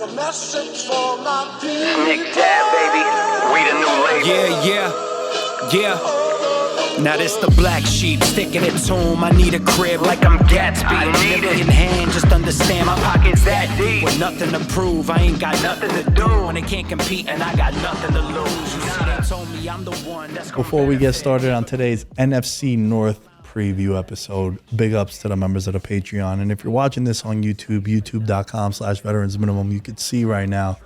A message for my people. Nick Dad, baby. We the new label. Yeah. Now this the black sheep, sticking it to him. I need a crib like I'm Gatsby. I need it in hand, just understand my Pockets that deep. with nothing to prove. I ain't got nothing to do. When they can't compete and I got nothing to lose. You see, they told me I'm the one that's gonna Before we get benefit. started on today's NFC North preview episode, big ups to the members of the Patreon. And if you're watching this on YouTube, youtube.com/veterans minimum, you can see right now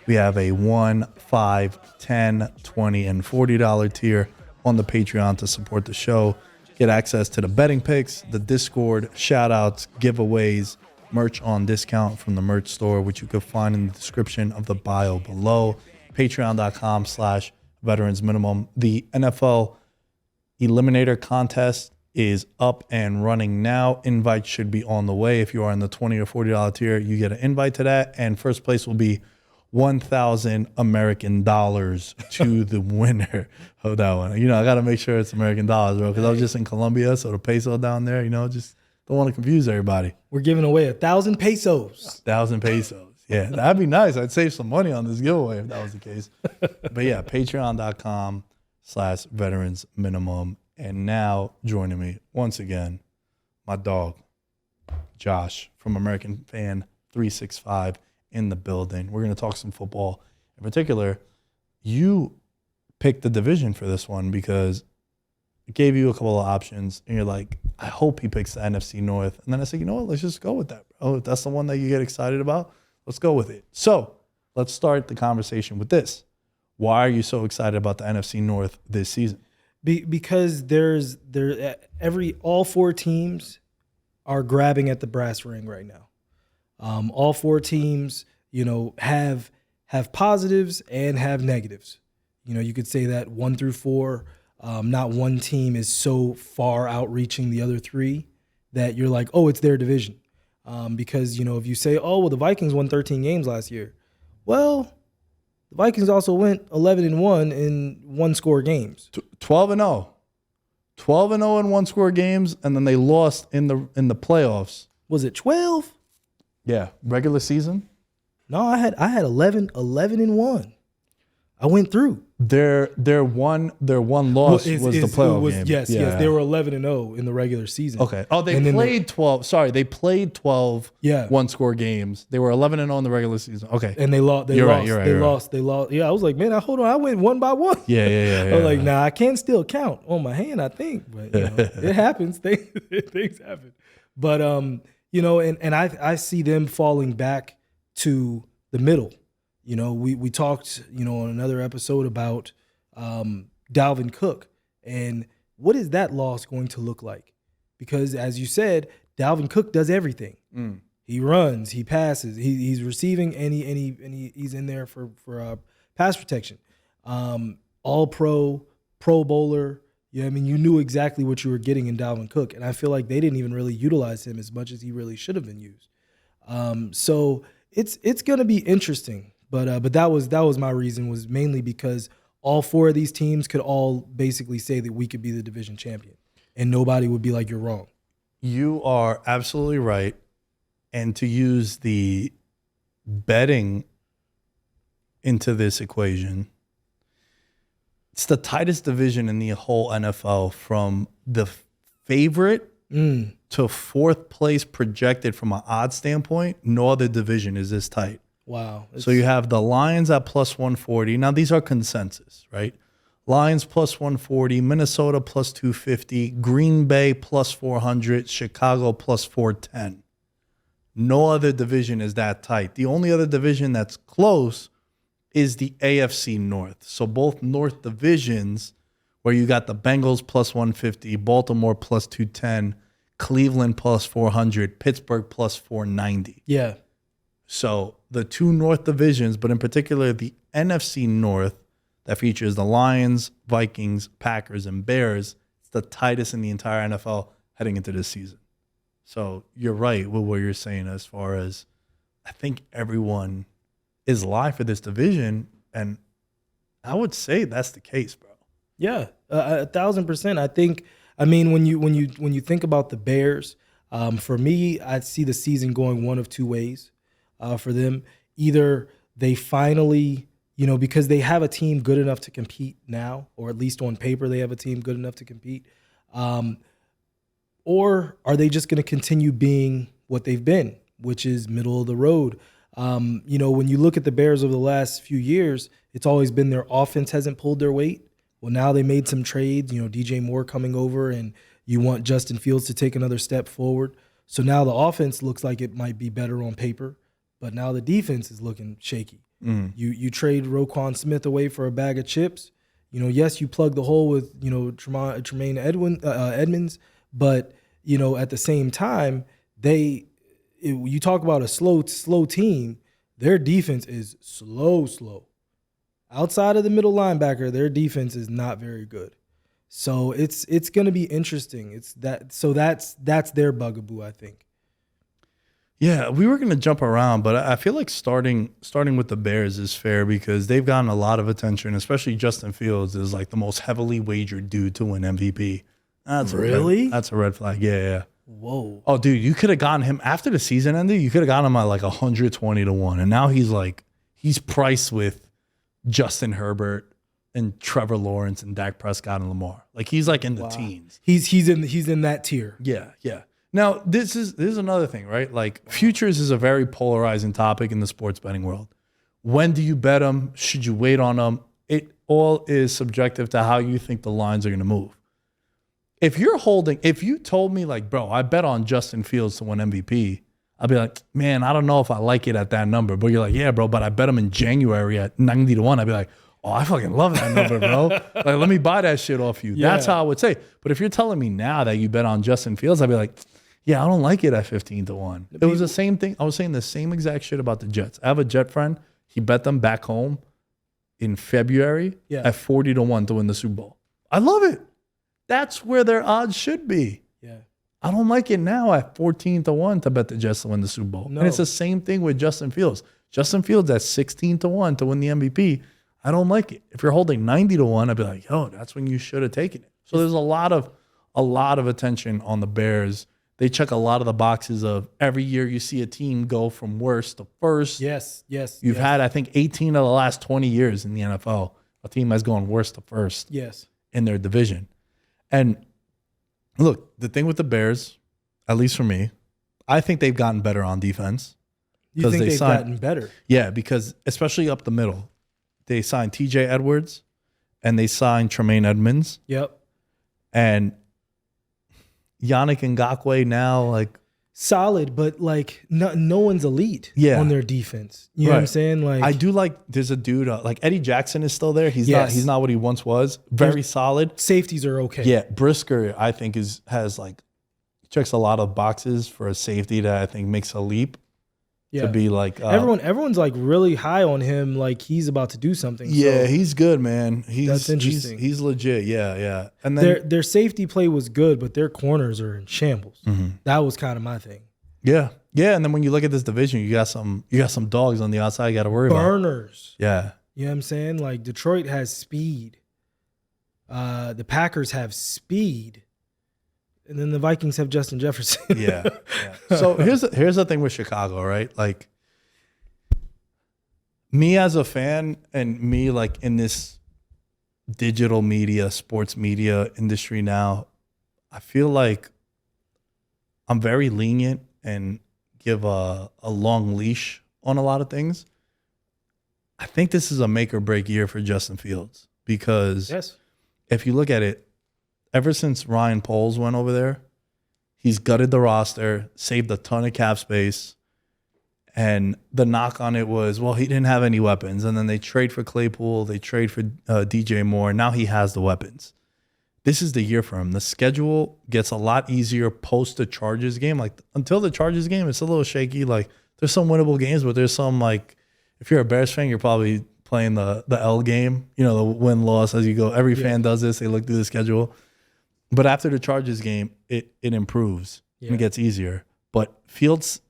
we have a $1, $5, $10, $20, and $40 tier on the Patreon to support the show. Get access to the betting picks, the Discord, shout outs, giveaways, merch on discount from the merch store, which you can find in the description of the bio below. Patreon.com/veterans minimum. The NFL Eliminator contest is up and running now. Invites should be on the way. If you are in the $20 or $40 tier, you get an invite to that. And first place will be 1,000 American dollars to the winner of that one. You know, I got to make sure it's American dollars, bro, because I was just in Colombia, so the peso down there, you know, just don't want to confuse everybody. We're giving away 1,000 pesos. 1,000 pesos. Yeah, that'd be nice. I'd save some money on this giveaway if that was the case. But yeah, patreon.com/veterans minimum. And now joining me once again, my dog, Josh from American Fan 365 in the building. We're going to talk some football. In particular, you picked the division for this one because it gave you a couple of options. And you're like, I hope he picks the NFC North. And then I said, you know what? Let's just go with that, bro. If that's the one that you get excited about, let's go with it. So let's start the conversation with this. Why are you so excited about the NFC North this season? Because all four teams are grabbing at the brass ring right now. All four teams, you know, have positives and have negatives. You know, you could say that 1 through 4, not one team is so far outreaching the other three that you're like, oh, it's their division. Because, you know, if you say, oh, well, the Vikings won 13 games last year. Well, the Vikings also went 11-1 in one-score games. 12-0. 12-0 in one-score games, and then they lost in the playoffs. Was it 12? Yeah, regular season. No, I had 11-1. I went through. Their one loss was the playoff game. Yes, they were 11-0 in the regular season. Okay. Oh, they played 12. Sorry, they played 12 one-score games. They were 11-0 in the regular season. Okay. And they lost. They lost. Yeah, I was like, man, hold on. I went one by one. Yeah. I was like, nah, I can still count on my hand, I think. But you know, it happens. Things happen. But you know, and I see them falling back to the middle. You know, we talked, you know, on another episode about Dalvin Cook and what is that loss going to look like? Because as you said, Dalvin Cook does everything. He runs, he passes, he's receiving, and he's in there for pass protection. All pro bowler. Yeah, I mean, you knew exactly what you were getting in Dalvin Cook, and I feel like they didn't even really utilize him as much as he really should have been used. So it's going to be interesting. But that was my reason, was mainly because all four of these teams could all basically say that we could be the division champion, and nobody would be like, you're wrong. You are absolutely right. And to use the betting into this equation, it's the tightest division in the whole NFL, from the favorite to fourth place projected from an odds standpoint. No other division is this tight. Wow. So you have the Lions at plus 140. Now, these are consensus, right? Lions plus 140, Minnesota plus 250, Green Bay plus 400, Chicago plus 410. No other division is that tight. The only other division that's close is the AFC North. So both North divisions, where you got the Bengals plus 150, Baltimore plus 210, Cleveland plus 400, Pittsburgh plus 490. Yeah. So the two North divisions, but in particular the NFC North that features the Lions, Vikings, Packers, and Bears, it's the tightest in the entire NFL heading into this season. So you're right with what you're saying as far as I think everyone is live for this division, and I would say that's the case, bro. Yeah, 1,000%. I think. I mean, when you think about the Bears, for me, I see the season going one of two ways. For them, either they finally, because they have a team good enough to compete now, or at least on paper they have a team good enough to compete, or are they just going to continue being what they've been, which is middle of the road? When you look at the Bears over the last few years, it's always been their offense hasn't pulled their weight. Well, now they made some trades, DJ Moore coming over, and you want Justin Fields to take another step forward. So now the offense looks like it might be better on paper, but now the defense is looking shaky. You trade Roquan Smith away for a bag of chips. Yes, you plug the hole with, Tremaine Edmonds, but, at the same time, you talk about a slow team, their defense is slow. Outside of the middle linebacker, their defense is not very good. So it's going to be interesting. That's their bugaboo, I think. Yeah, we were going to jump around, but I feel like starting with the Bears is fair because they've gotten a lot of attention, especially Justin Fields is like the most heavily wagered dude to win MVP. That's really? That's a red flag. Yeah. Whoa. Oh, dude, you could have gotten him after the season ended. You could have gotten him at like 120-1, and now he's priced with Justin Herbert and Trevor Lawrence and Dak Prescott and Lamar. Like he's like in the teens. He's in that tier. Yeah. Now this is another thing, right? Like futures is a very polarizing topic in the sports betting world. When do you bet them? Should you wait on them? It all is subjective to how you think the lines are going to move. If you told me like, bro, I bet on Justin Fields to win MVP, I'd be like, man, I don't know if I like it at that number. But you're like, yeah, bro, but I bet him in January at 90-1. I'd be like, oh, I fucking love that number, bro. Like, let me buy that shit off you. Yeah. That's how I would say. But if you're telling me now that you bet on Justin Fields, I'd be like, yeah, I don't like it at 15-1. It was the same thing. I was saying the same exact shit about the Jets. I have a Jet friend. He bet them back home in February at 40-1 to win the Super Bowl. I love it. That's where their odds should be. Yeah. I don't like it now at 14-1 to bet the Jets to win the Super Bowl. No. And it's the same thing with Justin Fields. Justin Fields at 16-1 to win the MVP. I don't like it. If you're holding 90-1, I'd be like, yo, that's when you should have taken it. So there's a lot of attention on the Bears. They check a lot of the boxes of every year you see a team go from worst to first. Yes. You've had, I think, 18 of the last 20 years in the NFL. A team has gone worst to first in their division. And look, the thing with the Bears, at least for me, I think they've gotten better on defense. You think they've gotten better? Yeah, because especially up the middle, they signed T.J. Edwards and they signed Tremaine Edmonds. Yep. And Yannick Ngakoue now, like, solid, but like no one's elite on their defense. You know what I'm saying? Like I do like there's a dude like Eddie Jackson is still there. He's not what he once was. Very solid. Safeties are okay. Yeah, Brisker I think has checks a lot of boxes for a safety that I think makes a leap. To be like everyone's like really high on him, like he's about to do something. Yeah, so he's good, man. That's interesting. He's legit. Yeah. And then their safety play was good, but their corners are in shambles. Mm-hmm. That was kind of my thing. Yeah. And then when you look at this division, you got some dogs on the outside you got to worry about. Burners. Yeah. You know what I'm saying? Like Detroit has speed. The Packers have speed. And then the Vikings have Justin Jefferson. Yeah. So here's the thing with Chicago, right? Like me as a fan and me like in this digital media, sports media industry now, I feel like I'm very lenient and give a long leash on a lot of things. I think this is a make or break year for Justin Fields because if you look at it, ever since Ryan Poles went over there, he's gutted the roster, saved a ton of cap space. And the knock on it was, well, he didn't have any weapons. And then they trade for Claypool. They trade for DJ Moore. Now he has the weapons. This is the year for him. The schedule gets a lot easier post the Chargers game. Like until the Chargers game, it's a little shaky. Like there's some winnable games, but there's some like, if you're a Bears fan, you're probably playing the L game, the win-loss as you go. Every fan does this. They look through the schedule. But after the Chargers game, it improves and it gets easier. But Fields,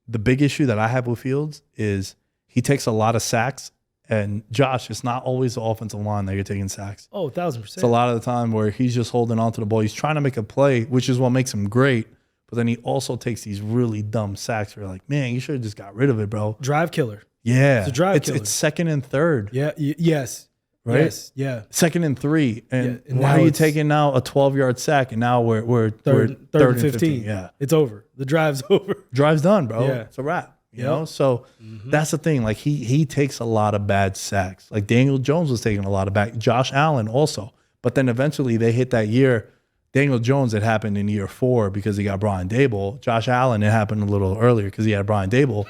the big issue that I have with Fields is he takes a lot of sacks. And Josh, it's not always the offensive line that you're taking sacks. Oh, 1,000%. It's a lot of the time where he's just holding on to the ball. He's trying to make a play, which is what makes him great. But then he also takes these really dumb sacks where you're like, man, you should have just got rid of it, bro. Drive killer. Yeah. It's a drive killer. It's second and third. Yeah. Yes. Right? Yes. Yeah. Second and 3. And, And why now are you it's taking now a 12-yard sack? And now we're Third and 15. Yeah. It's over. The drive's over. Drive's done, bro. Yeah. It's a wrap. You Yep. know? So that's the thing. Like he takes a lot of bad sacks. Like Daniel Jones was taking a lot of bad. Josh Allen also. But then eventually they hit that year. Daniel Jones, it happened in year 4 because he got Brian Dable. Josh Allen, it happened a little earlier because he had Brian Dable.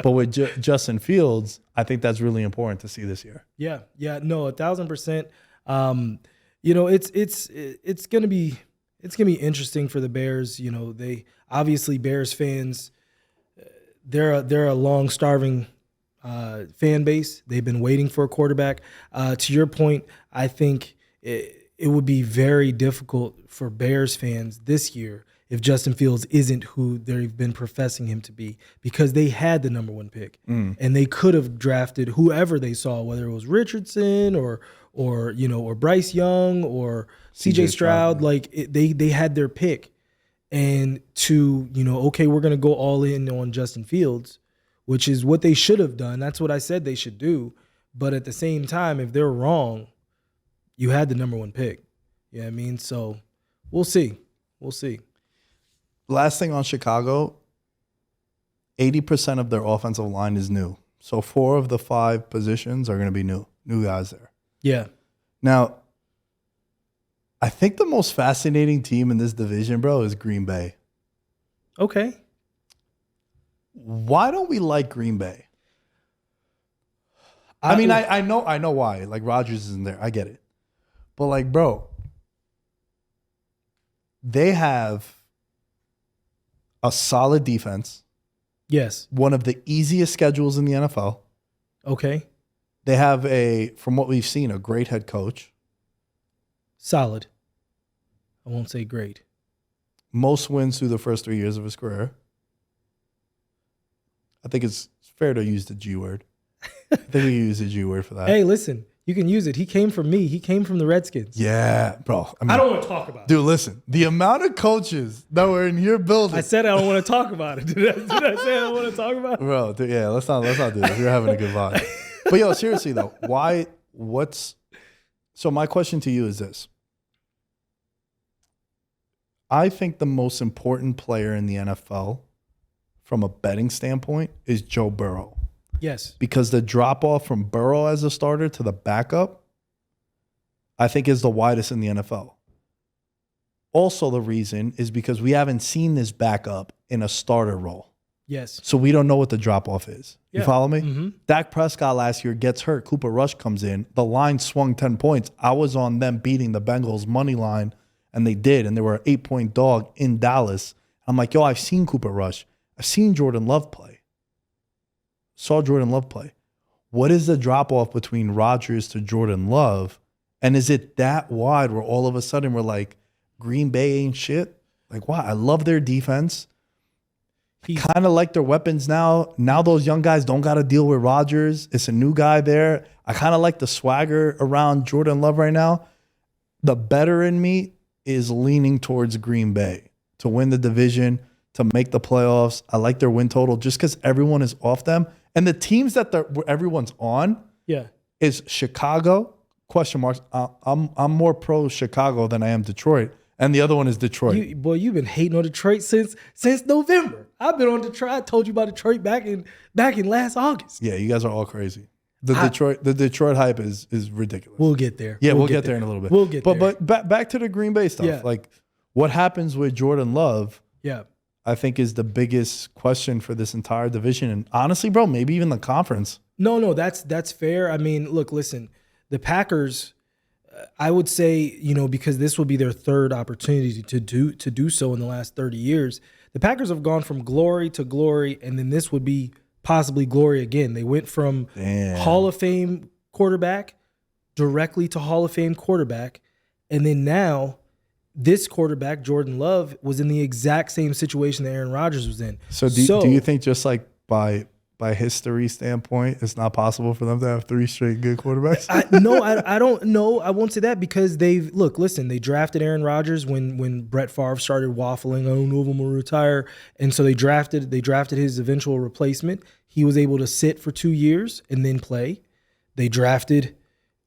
But with Justin Fields, I think that's really important to see this year. Yeah. Yeah. No, 1,000%. You know, it's gonna be interesting for the Bears. You know, they obviously Bears fans. They're a long starving fan base. They've been waiting for a quarterback. To your point, I think it would be very difficult for Bears fans this year if Justin Fields isn't who they've been professing him to be, because they had the number 1 pick and they could have drafted whoever they saw, whether it was Richardson or Bryce Young or CJ Stroud. Like they had their pick. And to, okay, we're going to go all in on Justin Fields, which is what they should have done. That's what I said they should do. But at the same time, if they're wrong, you had the number 1 pick. You know what I mean? So we'll see. We'll see. Last thing on Chicago, 80% of their offensive line is new. So 4 of the 5 positions are going to be new guys there. Yeah. Now, I think the most fascinating team in this division, bro, is Green Bay. Okay. Why don't we like Green Bay? I mean, I know why. Like, Rodgers isn't there. I get it. But, like, bro, they have a solid defense. Yes. One of the easiest schedules in the NFL. Okay. They have from what we've seen, a great head coach. Solid. I won't say great. Most wins through the first 3 years of his career. I think it's fair to use the G word. I think we use the G word for that. Hey, listen, you can use it. He came from me. He came from the Redskins. Yeah, bro. I mean, I don't want to talk about it. Dude, listen. The amount of coaches that were in your building. I said I don't want to talk about it. Did I say I don't want to talk about it? Bro, dude, yeah, let's not do this. We're having a good vibe. But yo, seriously though, so my question to you is this. I think the most important player in the NFL from a betting standpoint is Joe Burrow. Yes. Because the drop off from Burrow as a starter to the backup, I think is the widest in the NFL. Also, the reason is because we haven't seen this backup in a starter role. Yes. So we don't know what the drop off is. You Yeah. follow me? Mm-hmm. Dak Prescott last year gets hurt. Cooper Rush comes in. The line swung 10 points. I was on them beating the Bengals money line, and they did. And they were an 8-point dog in Dallas. I'm like, yo, I've seen Cooper Rush. I've seen Jordan Love play. Saw Jordan Love play. What is the drop off between Rodgers to Jordan Love? And is it that wide where all of a sudden we're like, Green Bay ain't shit? Like, wow, I love their defense. Kind of like their weapons now. Now those young guys don't got to deal with Rodgers. It's a new guy there. I kind of like the swagger around Jordan Love right now. The better in me is leaning towards Green Bay to win the division, to make the playoffs. I like their win total just because everyone is off them. And the teams that everyone's on is Chicago, question marks. I'm more pro Chicago than I am Detroit. And the other one is Detroit. You've been hating on Detroit since November. I've been on Detroit. I told you about Detroit back in last August. Yeah, you guys are all crazy. The Detroit hype is ridiculous. We'll get there. Yeah, we'll get there in a little bit. We'll get there. But back to the Green Bay stuff. Yeah. Like, what happens with Jordan Love? Yeah, I think is the biggest question for this entire division, and honestly, bro, maybe even the conference. No, that's fair. I mean, look, listen, the Packers. I would say, because this will be their third opportunity to do so in the last 30 years. The Packers have gone from glory to glory, and then this would be possibly glory again. They went from Hall of Fame quarterback directly to Hall of Fame quarterback, and then now this quarterback, Jordan Love, was in the exact same situation that Aaron Rodgers was in. So do you think just like by by history standpoint, it's not possible for them to have 3 straight good quarterbacks? I don't know. I won't say that because they drafted Aaron Rodgers when Brett Favre started waffling. I don't know if I'm gonna retire, and so they drafted his eventual replacement. He was able to sit for 2 years and then play. They drafted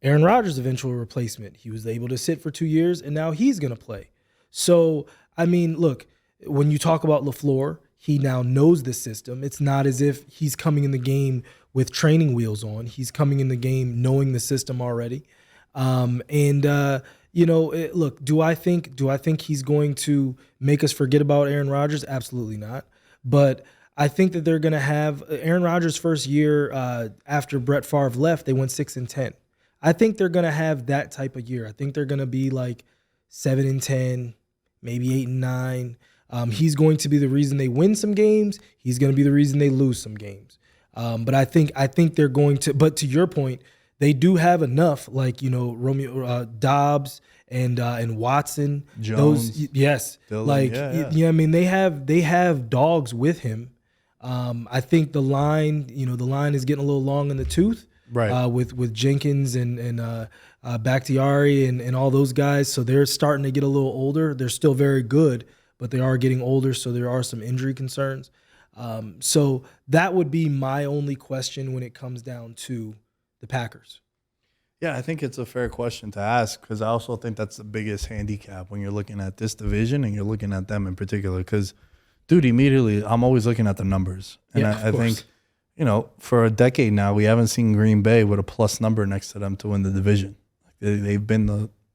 Aaron Rodgers' eventual replacement. He was able to sit for 2 years, and now he's gonna play. So I mean, look, when you talk about LaFleur, he now knows the system. It's not as if he's coming in the game with training wheels on. He's coming in the game knowing the system already. Look, do I think he's going to make us forget about Aaron Rodgers? Absolutely not. But I think that they're going to have Aaron Rodgers' first year after Brett Favre left, they went 6-10. I think they're going to have that type of year. I think they're going to be like 7-10, maybe 8-9. He's going to be the reason they win some games. He's going to be the reason they lose some games. But I think they're going to. But to your point, they do have enough, like Romeo Dobbs and Watson. Jones, Dylan, I mean, they have dogs with him. I think the line is getting a little long in the tooth, right? With Jenkins and Bakhtiari and all those guys. So they're starting to get a little older. They're still very good, but they are getting older, so there are some injury concerns. So that would be my only question when it comes down to the Packers. Yeah, I think it's a fair question to ask because I also think that's the biggest handicap when you're looking at this division and you're looking at them in particular. Because, dude, immediately I'm always looking at the numbers. And I think, for a decade now, we haven't seen Green Bay with a plus number next to them to win the division. They've been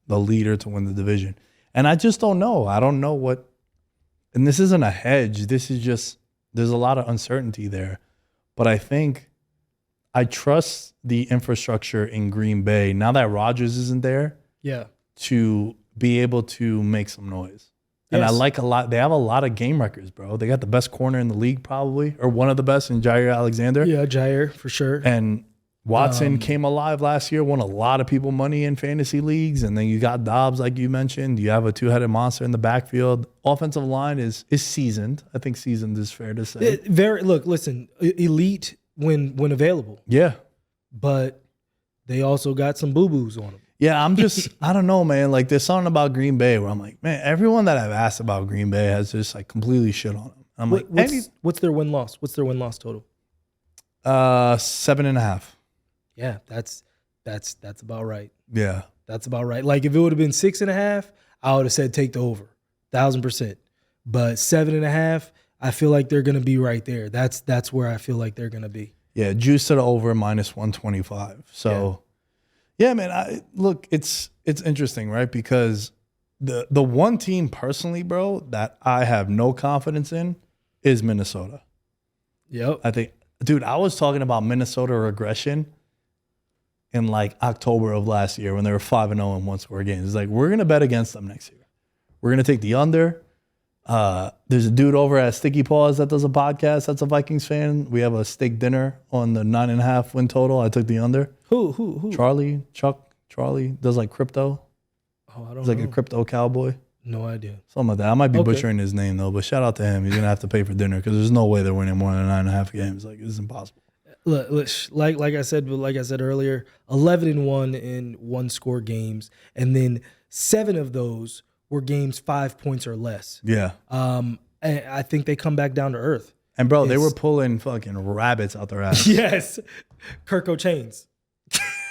the leader to win the division. And I just don't know. I don't know what. And this isn't a hedge. This is just, there's a lot of uncertainty there. But I think I trust the infrastructure in Green Bay, now that Rodgers isn't there, to be able to make some noise. And I like a lot. They have a lot of game records, bro. They got the best corner in the league probably, or one of the best in Jair Alexander. Yeah, Jair, for sure. And Watson came alive last year, won a lot of people money in fantasy leagues. And then you got Dobbs, like you mentioned. You have a two-headed monster in the backfield. Offensive line is seasoned. I think seasoned is fair to say. Listen, elite when available. Yeah. But they also got some boo-boos on them. Yeah, I don't know, man. Like, there's something about Green Bay where I'm like, man, everyone that I've asked about Green Bay has just like completely shit on them. I'm like, what's their win-loss? What's their win-loss total? 7.5. Yeah, that's about right. Yeah. That's about right. Like, if it would have been 6.5, I would have said take the over, 1,000%. But 7.5, I feel like they're gonna be right there. That's where I feel like they're gonna be. Yeah, juice to the over -125. So, yeah, man. Look, it's interesting, right? Because the one team personally, bro, that I have no confidence in is Minnesota. Yep. I think, dude, I was talking about Minnesota regression in like October of last year when they were 5-0 in one-score games. It's like, we're gonna bet against them next year. We're gonna take the under. There's a dude over at Sticky Paws that does a podcast that's a Vikings fan. We have a steak dinner on the 9.5 win total. I took the under. Who? Charlie does like crypto. Oh, I don't know. He's like a crypto cowboy. No idea. Something like that. I might be butchering his name though, but shout out to him. He's gonna have to pay for dinner because there's no way they're winning more than 9.5 games. Like, it's impossible. Look, like I said earlier, 11-1 in one-score games, and then 7 of those were games 5 points or less. Yeah. And I think they come back down to earth. And bro, they were pulling fucking rabbits out their ass. Yes. Kirko Chains.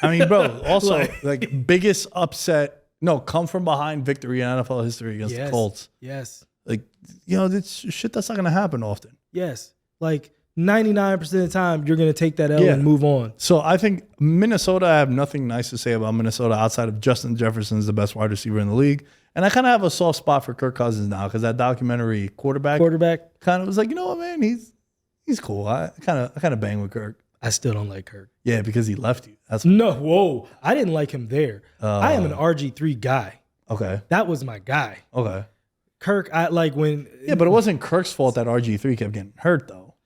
I mean, bro, also like biggest upset, come from behind victory in NFL history against the Colts. Yes. Like, it's shit that's not going to happen often. Yes. Like 99% of the time, you're going to take that L and move on. So I think Minnesota, I have nothing nice to say about Minnesota outside of Justin Jefferson's the best wide receiver in the league. And I kind of have a soft spot for Kirk Cousins now because that documentary quarterback kind of was like, you know what, man, he's cool. I kind of bang with Kirk. I still don't like Kirk. Yeah, because he left you. That's whoa. I didn't like him there. I am an RG3 guy. Okay. That was my guy. Okay. Kirk, I like when. Yeah, but it wasn't Kirk's fault that RG3 kept getting hurt, though.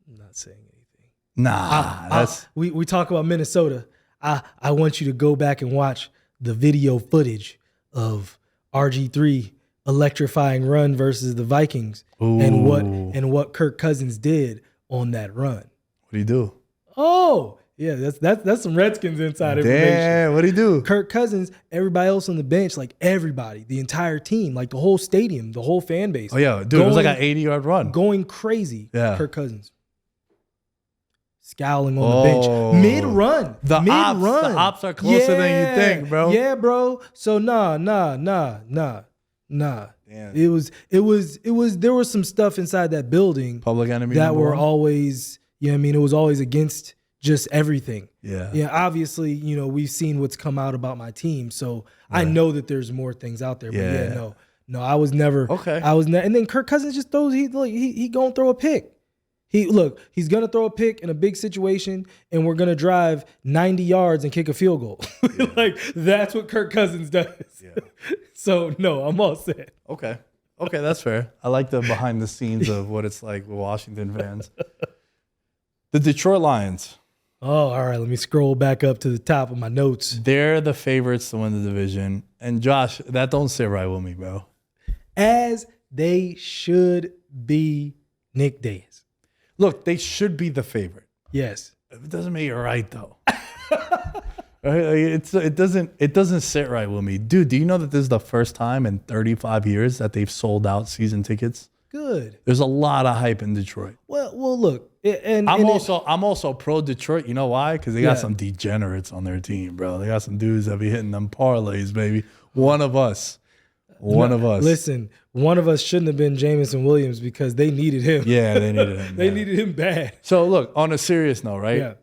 I'm not saying anything. Nah. We talk about Minnesota. I want you to go back and watch the video footage of RG3 electrifying run versus the Vikings and what Kirk Cousins did on that run. What do you do? Oh, yeah, that's some Redskins inside information. Damn, what do you do? Kirk Cousins, everybody else on the bench, like everybody, the entire team, like the whole stadium, the whole fan base. Oh, yeah, dude, it was like an 80-yard run. Going crazy. Yeah. Kirk Cousins. Scowling on the bench. Mid-run. The ops are closer than you think, bro. Yeah, bro. So nah. Damn. It was there was some stuff inside that building Public enemy that number were one? always, you know what I mean, it was always against just everything. Yeah. Yeah, obviously, you know, we've seen what's come out about my team, so I know that there's more things out there. But Yeah. no, I was never. Okay. And then Kirk Cousins just throws. He gonna throw a pick. He's gonna throw a pick in a big situation, and we're gonna drive 90 yards and kick a field goal. Like that's what Kirk Cousins does. Yeah. So no, I'm all set. Okay, that's fair. I like the behind the scenes of what it's like with Washington fans. The Detroit Lions. Oh, all right. Let me scroll back up to the top of my notes. They're the favorites to win the division. And Josh, that don't sit right with me, bro. As they should be, Nick Diaz. Look, they should be the favorite. Yes. It doesn't make it right though. It doesn't sit right with me, dude. Do you know that this is the first time in 35 years that they've sold out season tickets? Good. There's a lot of hype in Detroit. Well, look, I'm I'm also pro Detroit. You know why? Because they got Yeah. some degenerates on their team, bro. They got some dudes that be hitting them parlays, baby. One of us. Listen, one of us shouldn't have been Jameson Williams because they needed him. Yeah, they needed him. They yeah. needed him bad. So look, on a serious note, right? Yeah.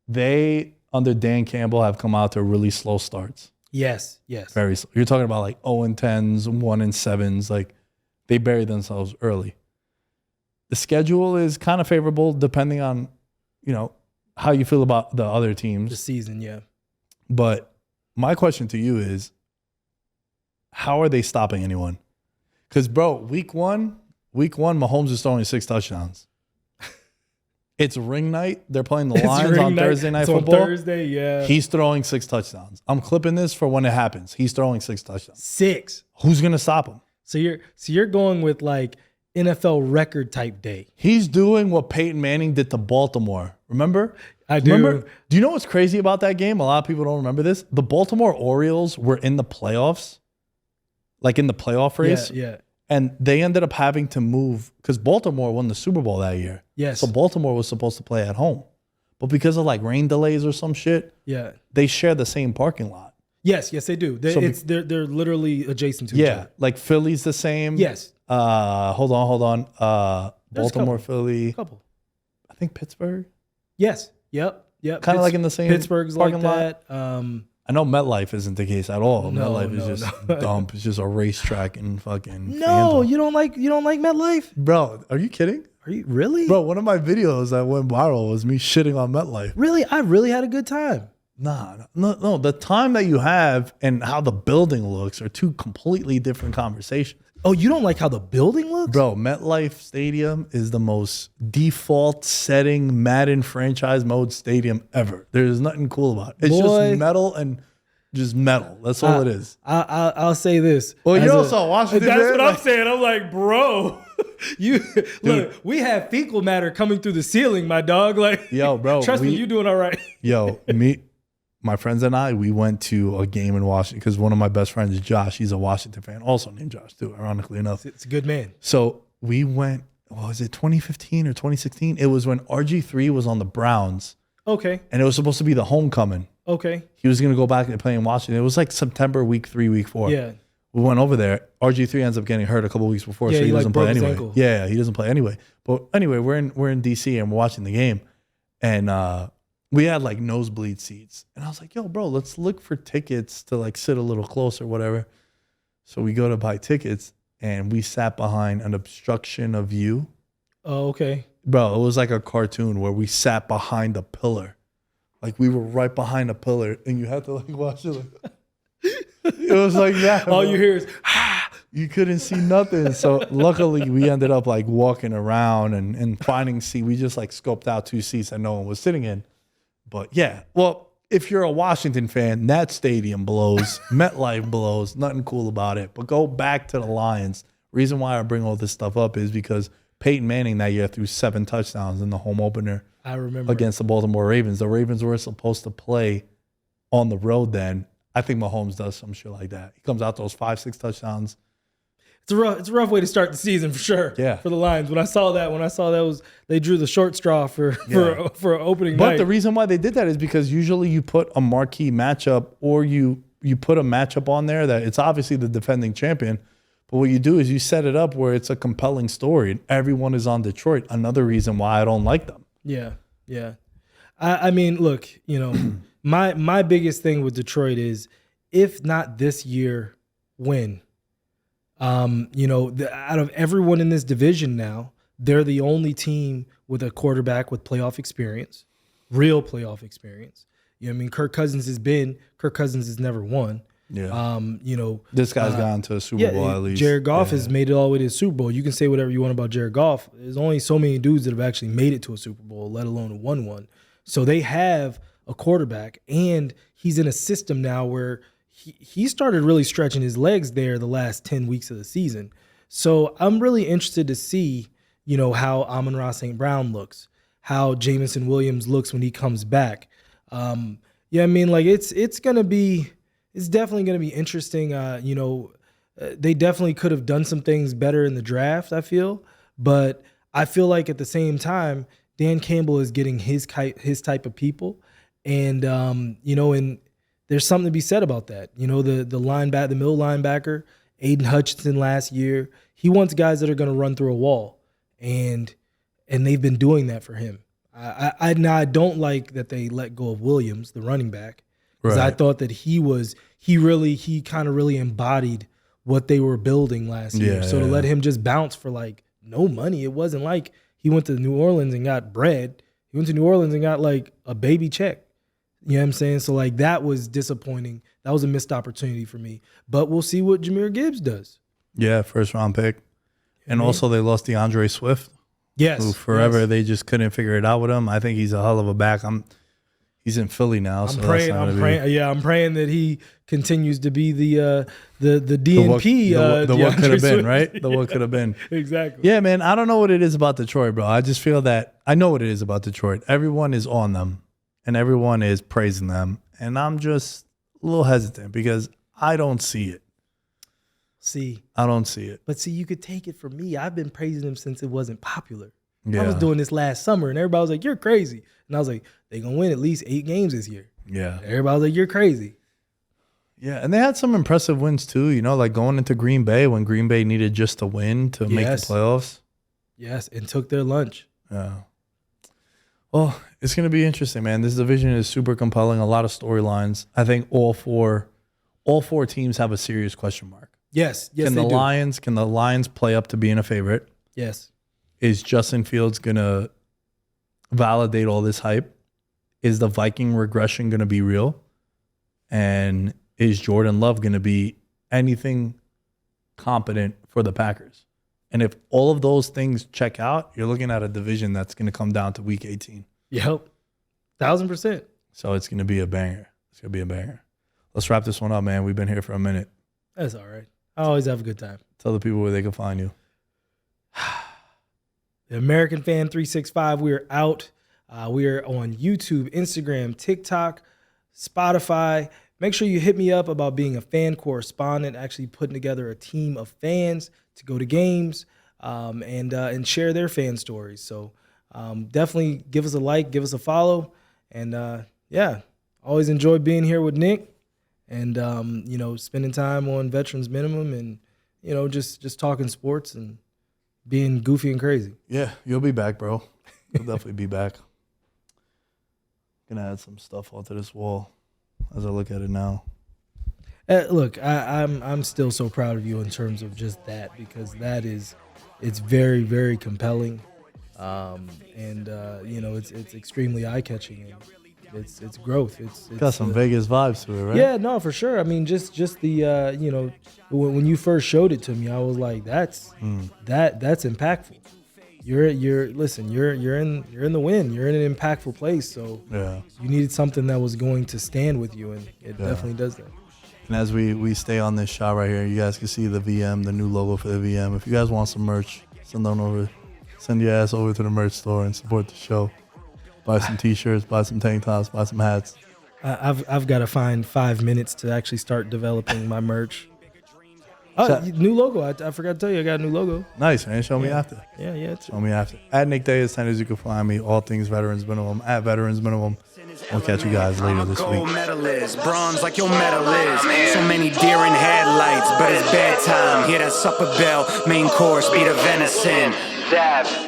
They under Dan Campbell have come out to really slow starts. Yes. Very slow. You're talking about like 0-10s, 1-7s. Like they bury themselves early. The schedule is kind of favorable depending on, you know, how you feel about the other The teams. season, yeah. But my question to you is, how are they stopping anyone? Because, bro, week one, Mahomes is throwing 6 touchdowns. It's ring night. They're playing the Lions on Thursday Night It's Football. On Thursday, yeah. He's throwing 6 touchdowns. I'm clipping this for when it happens. He's throwing 6 touchdowns. 6. Who's gonna stop him? So you're going with like NFL record type day. He's doing what Peyton Manning did to Baltimore. Remember? I do. Remember? Do you know what's crazy about that game? A lot of people don't remember this. The Baltimore Orioles were in the playoffs, like in the playoff race. Yeah. And they ended up having to move because Baltimore won the Super Bowl that year. Yes. So Baltimore was supposed to play at home. But because of like rain delays or some shit, Yeah. they share the same parking lot. Yes, they do. They're literally adjacent to each Yeah. other. Like Philly's the same. Yes. Hold on. There's a Baltimore, couple. Philly. Couple. I think Pittsburgh. Yes. Yep. Kind of like in the same Pittsburgh's like parking lot. that. I know MetLife isn't the case at all. No, MetLife is no, just no. dump. It's just a racetrack and fucking. No, Phantom. you don't like MetLife? Bro, are you kidding? Are you really? Bro, one of my videos that went viral was me shitting on MetLife. Really? I really had a good time. No. The time that you have and how the building looks are two completely different conversations. Oh, you don't like how the building looks? Bro, MetLife Stadium is the most default setting Madden franchise mode stadium ever. There's nothing cool about it. It's Boy. just metal and just metal. That's all it is. I'll say this. Well, you As also Washington. That's man, what I'm like- saying. I'm like, bro, look, we have fecal matter coming through the ceiling, my dog. Like, Yo, bro, trust me, you doing all right. Yo, my friends and I, we went to a game in Washington because one of my best friends is Josh. He's a Washington fan, also named Josh too, ironically enough. It's a good man. So we went, what was it, 2015 or 2016? It was when RG3 was on the Browns Okay. and it was supposed to be the homecoming. Okay. He was going to go back and play in Washington. It was like September, week 3, week 4. Yeah. We went over there. RG3 ends up getting hurt a couple weeks before, Yeah, so he he, like, doesn't play broke his anyway. ankle. Yeah, he doesn't play anyway. But anyway, we're in DC and we're watching the game, and we had like nosebleed seats, and I was like, "Yo, bro, let's look for tickets to like sit a little closer, whatever." So we go to buy tickets, and we sat behind an obstruction of view. Oh, okay. Bro, it was like a cartoon where we sat behind a pillar. Like we were right behind a pillar, and you had to like watch it. Like, it was like that. All bro. you hear is, You couldn't see nothing. So luckily we ended up like walking around and finding seat. We just like scoped out 2 seats that no one was sitting in. But yeah, well, if you're a Washington fan, that stadium blows. MetLife blows. Nothing cool about it. But go back to the Lions. Reason why I bring all this stuff up is because Peyton Manning that year threw 7 touchdowns in the home opener I remember. against the Baltimore Ravens. The Ravens were supposed to play on the road then. I think Mahomes does some shit like that. He comes out those 5-6 touchdowns. It's a rough way to start the season for sure. Yeah. For the Lions. When I saw that they drew the short straw for opening But night. the reason why they did that is because usually you put a marquee matchup or you put a matchup on there that it's obviously the defending champion. But what you do is you set it up where it's a compelling story and everyone is on Detroit. Another reason why I don't like them. Yeah, yeah. I mean, look, my biggest thing with Detroit is, if not this year, when? Out of everyone in this division now, they're the only team with a quarterback with playoff experience, real playoff experience. You know what I mean? Kirk Cousins has never won. Yeah. This guy's gotten to a Super Bowl at least. Jared Goff has made it all the way to the Super Bowl. You can say whatever you want about Jared Goff. There's only so many dudes that have actually made it to a Super Bowl, let alone won one. So they have a quarterback, and he's in a system now where he started really stretching his legs there the last 10 weeks of the season. So I'm really interested to see, how Amon-Ra St. Brown looks, how Jameson Williams looks when he comes back. It's definitely going to be interesting. They definitely could have done some things better in the draft, I feel. But I feel like at the same time, Dan Campbell is getting his type of people. And, and there's something to be said about that. The middle linebacker, Aiden Hutchinson last year, he wants guys that are going to run through a wall. And they've been doing that for him. I don't like that they let go of Williams, the running back. Because I thought that he kind of really embodied what they were building last year. So to let him just bounce for like no money, it wasn't like he went to New Orleans and got bread. He went to New Orleans and got like a baby check. You know what I'm saying? So like that was disappointing. That was a missed opportunity for me. But we'll see what Jahmyr Gibbs does. Yeah, first round pick. And also they lost DeAndre Swift. Yes. Who forever they just couldn't figure it out with him. I think he's a hell of a back. He's in Philly now. I'm praying that he continues to be the DNP. The what could have been, right? The what could have been. Exactly. Yeah, man. I don't know what it is about Detroit, bro. I just feel that I know what it is about Detroit. Everyone is on them, and everyone is praising them, and I'm just a little hesitant because I don't see it. I don't see it. But you could take it from me. I've been praising them since it wasn't popular. Yeah. I was doing this last summer, and everybody was like, "You're crazy," and I was like, "They're gonna win at least 8 games this year." Yeah. Everybody was like, "You're crazy." Yeah, and they had some impressive wins too. Like going into Green Bay when Green Bay needed just a win to make the playoffs. Yes, and took their lunch. Yeah. Well, it's gonna be interesting, man. This division is super compelling. A lot of storylines. I think all four teams have a serious question mark. Yes, Can the Lions play up to being a favorite? Yes. Is Justin Fields going to validate all this hype? Is the Viking regression going to be real? And is Jordan Love going to be anything competent for the Packers? And if all of those things check out, you're looking at a division that's going to come down to week 18. Yep. 1,000%. So it's going to be a banger. Let's wrap this one up, man. We've been here for a minute. That's all right. I always have a good time. Tell the people where they can find you. The American Fan 365. We are out. We are on YouTube, Instagram, TikTok, Spotify. Make sure you hit me up about being a fan correspondent, actually putting together a team of fans to go to games and share their fan stories. So definitely give us a like, give us a follow. And always enjoy being here with Nick and, spending time on Veterans Minimum and, just talking sports and being goofy and crazy. Yeah, you'll be back, bro. You'll definitely be back. Gonna add some stuff onto this wall as I look at it now. Look, I'm still so proud of you in terms of just that, because it's very, very compelling, it's extremely eye catching. It's growth. It's got some Vegas vibes to it, right? Yeah, no, for sure. I mean, just the when you first showed it to me, I was like, that's impactful. You're in the win. You're in an impactful place. So you needed something that was going to stand with you, and it definitely does that. And as we stay on this shot right here, you guys can see the VM, the new logo for the VM. If you guys want some merch, send on over Send your ass over to the merch store and support the show. Buy some T-shirts, buy some tank tops, buy some hats. I've got to find 5 minutes to actually start developing my merch. Oh, new logo. I forgot to tell you, I got a new logo. Nice, man. Show me after. Yeah. Show me after. At Nick Day, as you can find me. All things Veterans Minimum. At Veterans Minimum. We'll catch you guys later this week. Gold medalist, bronze like your medal is. So many deer in headlights, but it's bedtime. Hear that supper bell, main course, beat of venison. Dab.